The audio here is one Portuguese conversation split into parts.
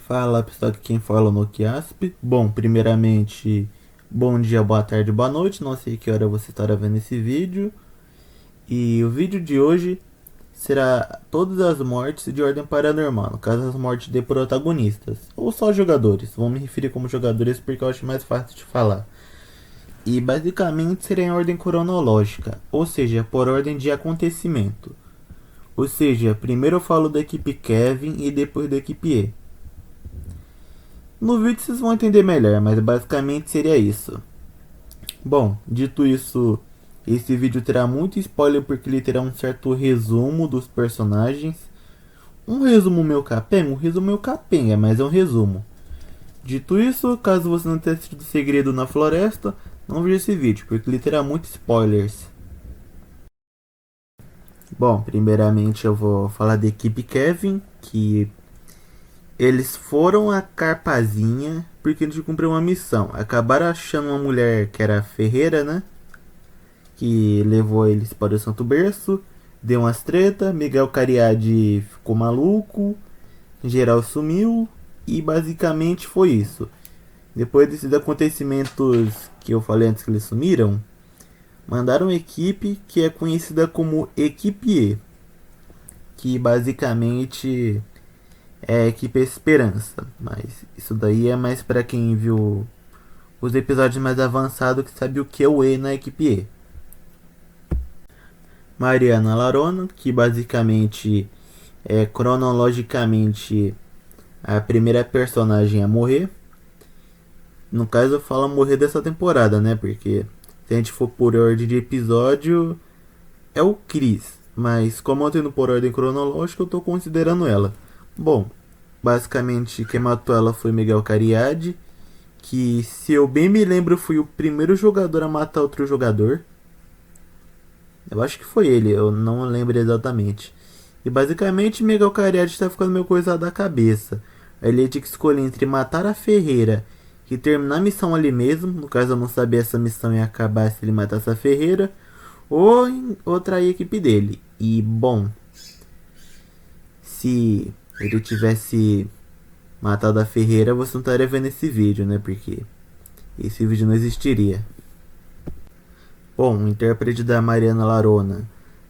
Fala pessoal, aqui quem fala é o Nokiasp. Bom, primeiramente, bom dia, boa tarde, boa noite. Não sei que hora você estará vendo esse vídeo. E o vídeo de hoje será todas as mortes de ordem paranormal, no caso as mortes de protagonistas, ou só jogadores. Vou me referir como jogadores porque eu acho mais fácil de falar. E basicamente será em ordem cronológica, ou seja, por ordem de acontecimento. Ou seja, primeiro eu falo da equipe Kevin e depois da equipe E. No vídeo vocês vão entender melhor, mas basicamente seria isso. Bom, dito isso, esse vídeo terá muito spoiler porque ele terá um certo resumo dos personagens. Um resumo meio capenga, mas é um resumo. Dito isso, caso você não tenha assistido Segredo na Floresta, não veja esse vídeo, porque ele terá muitos spoilers. Bom, primeiramente eu vou falar da equipe Kevin, que eles foram a Carpazinha porque eles cumpriram uma missão. Acabaram achando uma mulher que era ferreira, né? Que levou eles para o Santo Berço. Deu umas treta. Miguel Cariade ficou maluco. Geral sumiu. E basicamente foi isso. Depois desses acontecimentos que eu falei antes que eles sumiram, mandaram uma equipe que é conhecida como Equipe E. Que basicamente é a equipe Esperança, mas isso daí é mais para quem viu os episódios mais avançados que sabe o que é o E na equipe E. Mariana Larona, que basicamente é cronologicamente a primeira personagem a morrer. No caso eu falo morrer dessa temporada, né? Porque se a gente for por ordem de episódio, é o Chris. Mas como eu tô indo por ordem cronológica, eu tô considerando ela. Bom, basicamente quem matou ela foi Miguel Cariade, que se eu bem me lembro foi o primeiro jogador a matar outro jogador. Eu acho que foi ele, eu não lembro exatamente. E basicamente Miguel Cariade está ficando meio coisado da cabeça. Ele tinha que escolher entre matar a Ferreira e terminar a missão ali mesmo. No caso eu não sabia se essa missão ia acabar se ele matasse a Ferreira ou trair a equipe dele. E bom, se ele tivesse matado a Ferreira, você não estaria vendo esse vídeo, né? Porque esse vídeo não existiria. Bom, o intérprete da Mariana Larona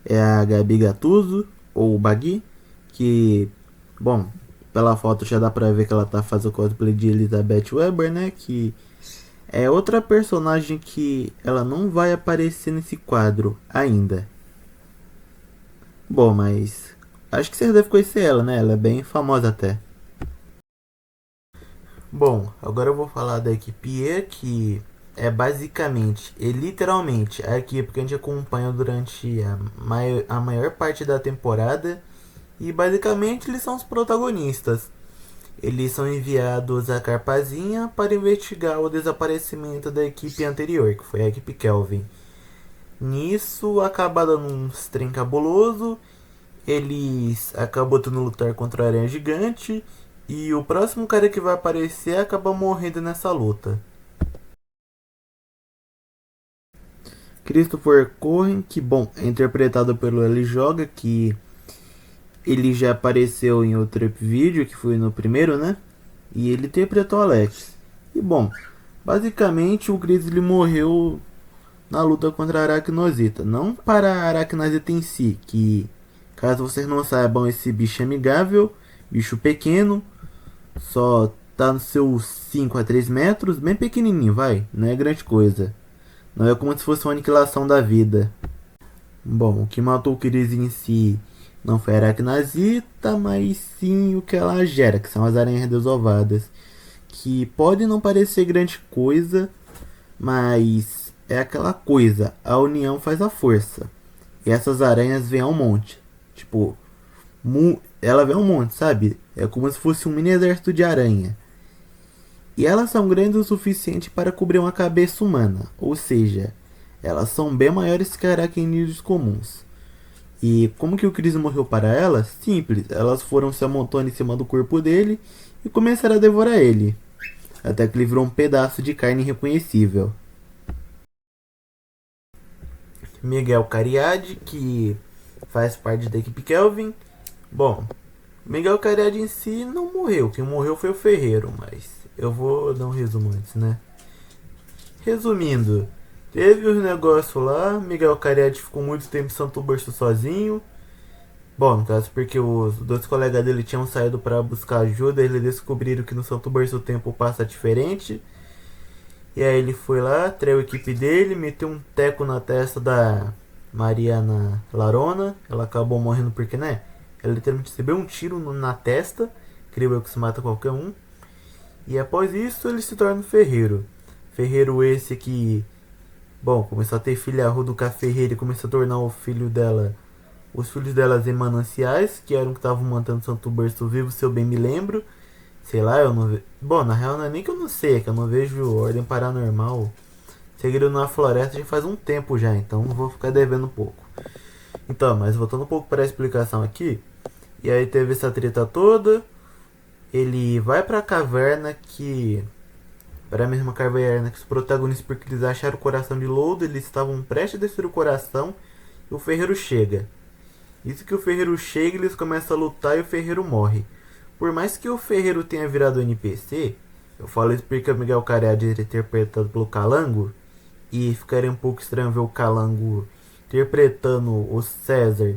é a Gabi Gattuso, ou Bagui, que, bom, pela foto já dá pra ver que ela tá fazendo cosplay de Elizabeth Weber, né? Que é outra personagem que ela não vai aparecer nesse quadro ainda. Bom, mas acho que você deve conhecer ela, né? Ela é bem famosa até. Bom, agora eu vou falar da equipe E, que é basicamente e literalmente a equipe que a gente acompanha durante a maior parte da temporada. E basicamente eles são os protagonistas. Eles são enviados a Carpazinha para investigar o desaparecimento da equipe anterior, que foi a equipe Kelvin. Nisso acaba dando uns trem cabuloso. Eles acabam tendo lutar contra a aranha gigante. E o próximo cara que vai aparecer acaba morrendo nessa luta. Christopher Cohen, que bom, é interpretado pelo L. Joga, que ele já apareceu em outro vídeo, que foi no primeiro, né? E ele interpretou Alex. E bom, basicamente o Grizzly morreu na luta contra a Aracnozita. Não para a Aracnozita em si, que caso vocês não saibam, esse bicho é amigável, bicho pequeno, só tá nos seus 5 a 3 metros, bem pequenininho, vai, não é grande coisa. Não é como se fosse uma aniquilação da vida. Bom, o que matou o Chris em si não foi a Aracnazita, mas sim o que ela gera, que são as aranhas desovadas. Que pode não parecer grande coisa, mas é aquela coisa, a união faz a força. E essas aranhas vêm ao monte. Tipo, ela vem ao monte, sabe? É como se fosse um mini exército de aranha. E elas são grandes o suficiente para cobrir uma cabeça humana, ou seja, elas são bem maiores que aracnídeos comuns. E como que o Chris morreu para elas? Simples, elas foram se amontoando em cima do corpo dele e começaram a devorar ele, até que ele virou um pedaço de carne irreconhecível. Miguel Cariade, que faz parte da equipe Kelvin. Bom, Miguel Cariade em si não morreu, quem morreu foi o Ferreiro, mas eu vou dar um resumo antes, né? Resumindo, teve os negócios lá, Miguel Cariade ficou muito tempo em Santo Berço sozinho. Bom, no caso, porque os dois colegas dele tinham saído para buscar ajuda, eles descobriram que no Santo Berço o tempo passa diferente. E aí ele foi lá, traiu a equipe dele, meteu um teco na testa da Mariana Larona. Ela acabou morrendo porque, né? Ela literalmente recebeu um tiro na testa. Creio eu que se mata qualquer um. E após isso ele se torna um ferreiro. Ferreiro esse que, bom, começou a ter filha rudo com a ferreira e começou a tornar o filho dela, os filhos delas em mananciais, que eram que estavam mantendo Santo Berço vivo, se eu bem me lembro. Sei lá, eu não vejo. Bom, na real não é nem que eu não sei, é que eu não vejo Ordem Paranormal Segredo na Floresta já faz um tempo já, então vou ficar devendo um pouco. Então, mas voltando um pouco para a explicação aqui. E aí teve essa treta toda. Ele vai pra caverna que. Para a mesma caverna que os protagonistas, porque eles acharam o coração de Lodo, eles estavam prestes a destruir o coração. E o ferreiro chega. Isso que o ferreiro chega, eles começam a lutar e o ferreiro morre. Por mais que o ferreiro tenha virado NPC, eu falo isso porque o Miguel Cariade é interpretado pelo Calango, e ficaria um pouco estranho ver o Calango interpretando o César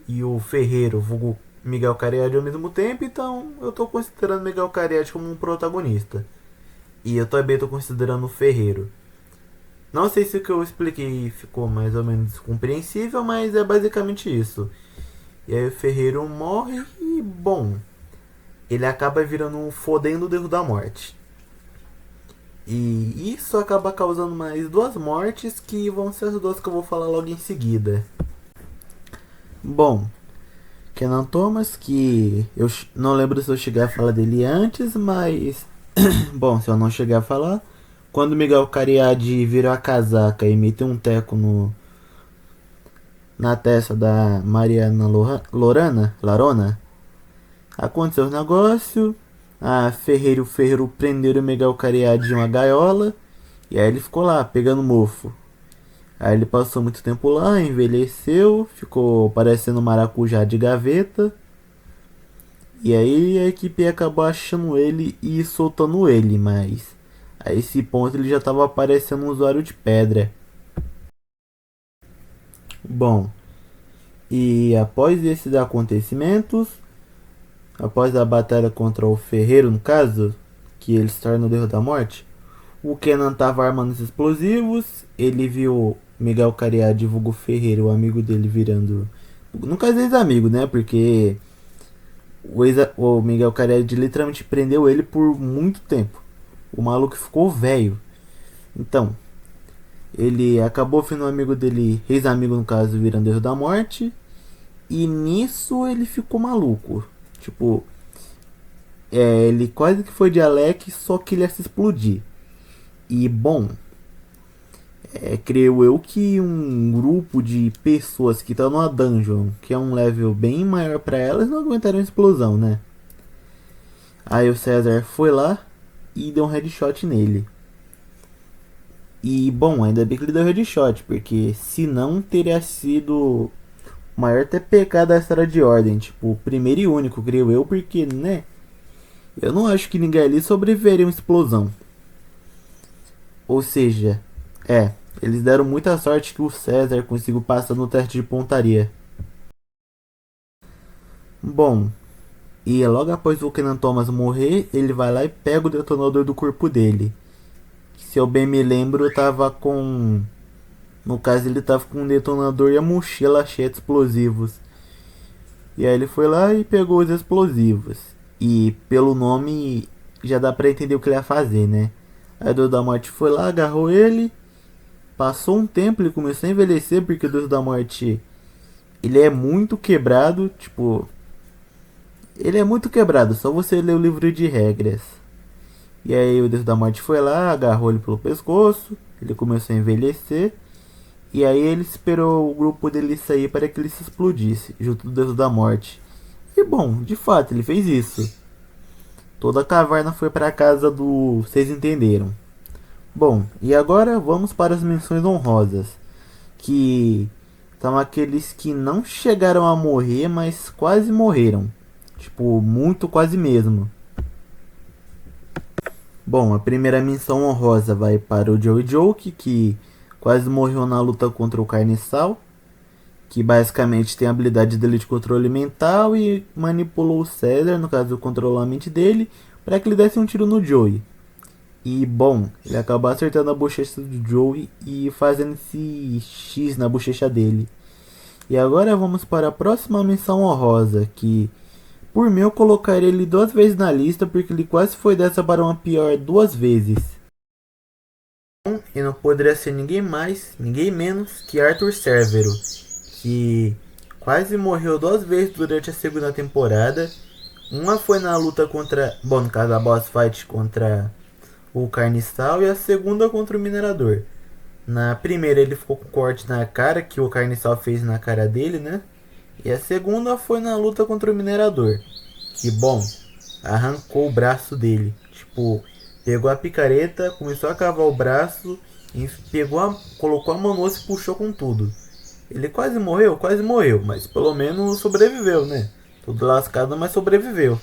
e o Ferreiro, vulgo Miguel Cariade ao mesmo tempo, então eu tô considerando Miguel Cariade como um protagonista. E eu também tô considerando o Ferreiro. Não sei se o que eu expliquei ficou mais ou menos compreensível, mas é basicamente isso. E aí o Ferreiro morre e, bom, ele acaba virando um fodendo Deus da Morte. E isso acaba causando mais duas mortes, que vão ser as duas que eu vou falar logo em seguida. Bom, Kenan Thomas, que eu não lembro se eu cheguei a falar dele antes, mas bom, se eu não chegar a falar, quando Miguel Cariade virou a casaca e meteu um teco na testa da Mariana Larona, aconteceu um negócio. A Ferreiro Ferreiro prenderam o Miguel Cariade em uma gaiola. E aí ele ficou lá, pegando mofo. Aí ele passou muito tempo lá, envelheceu, ficou parecendo um maracujá de gaveta. E aí a equipe acabou achando ele e soltando ele, mas a esse ponto ele já estava parecendo um usuário de pedra. Bom, e após esses acontecimentos, após a batalha contra o Ferreiro, no caso, que ele se torna o Deus da Morte, o Kenan tava armando os explosivos, ele viu Miguel Cariade, vulgo Ferreira, o amigo dele virando. No caso, ex-amigo, né? Porque o Miguel Cariade literalmente prendeu ele por muito tempo. O maluco ficou velho. Então, ele acabou sendo um amigo dele, ex-amigo no caso, virando Deus da Morte. E nisso ele ficou maluco. Tipo, ele quase que foi de Alec, só que ele ia se explodir. E bom, creio eu que um grupo de pessoas que estão numa dungeon, que é um level bem maior para elas, não aguentaram a explosão, né? Aí o César foi lá e deu um headshot nele. E bom, ainda bem que ele deu headshot, porque se não teria sido o maior TPK da história de Ordem, tipo, primeiro e único, creio eu, porque, né? Eu não acho que ninguém ali sobreviveria a uma explosão. Ou seja, eles deram muita sorte que o César conseguiu passar no teste de pontaria. Bom, e logo após o Kenan Thomas morrer, ele vai lá e pega o detonador do corpo dele. Se eu bem me lembro, tava com. No caso, ele tava com um detonador e a mochila cheia de explosivos. E aí ele foi lá e pegou os explosivos. E pelo nome já dá pra entender o que ele ia fazer, né? Aí o Deus da Morte foi lá, agarrou ele. Passou um tempo, ele começou a envelhecer, porque o Deus da Morte, ele é muito quebrado, tipo, ele é muito quebrado, só você ler o livro de regras. E aí o Deus da Morte foi lá, agarrou ele pelo pescoço, ele começou a envelhecer. E aí ele esperou o grupo dele sair para que ele se explodisse, junto do Deus da Morte. E bom, de fato, ele fez isso. Toda a caverna foi para a casa do... Vocês entenderam. Bom, e agora vamos para as menções honrosas. Que são aqueles que não chegaram a morrer, mas quase morreram. Tipo, muito quase mesmo. Bom, a primeira menção honrosa vai para o Joey Joke, que quase morreu na luta contra o Carniçal, que basicamente tem a habilidade dele de controle mental e manipulou o César, no caso controlou a mente dele, para que ele desse um tiro no Joey. E bom, ele acabou acertando a bochecha do Joey e fazendo esse X na bochecha dele. E agora vamos para a próxima menção honrosa, que por mim eu colocaria ele 2 vezes na lista porque ele quase foi dessa para uma pior 2 vezes. E não poderia ser ninguém mais, ninguém menos que Arthur Cervero, que quase morreu 2 vezes durante a segunda temporada. Uma foi na luta contra, bom, no caso a boss fight contra o Carniçal, e a segunda contra o Minerador. Na primeira ele ficou com corte na cara que o Carniçal fez na cara dele, né? E a segunda foi na luta contra o Minerador, que bom, arrancou o braço dele. Tipo, pegou a picareta, começou a cavar o braço, e colocou a mão no osso e puxou com tudo. Ele quase morreu, mas pelo menos sobreviveu, né? Todo lascado, mas sobreviveu.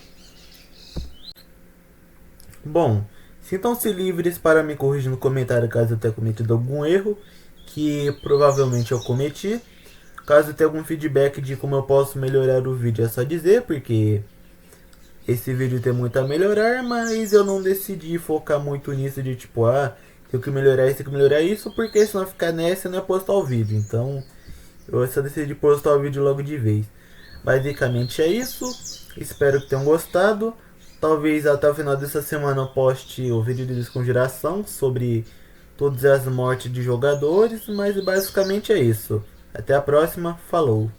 Bom, sintam-se livres para me corrigir no comentário caso eu tenha cometido algum erro, que provavelmente eu cometi. Caso tenha algum feedback de como eu posso melhorar o vídeo, é só dizer, porque esse vídeo tem muito a melhorar, mas eu não decidi focar muito nisso de tipo, tenho que melhorar isso, tenho que melhorar isso, porque senão ficar nessa não é postar o vídeo. Então, eu só decidi postar o vídeo logo de vez. Basicamente é isso. Espero que tenham gostado. Talvez até o final dessa semana eu poste o vídeo de desconjuração sobre todas as mortes de jogadores, mas basicamente é isso. Até a próxima, falou!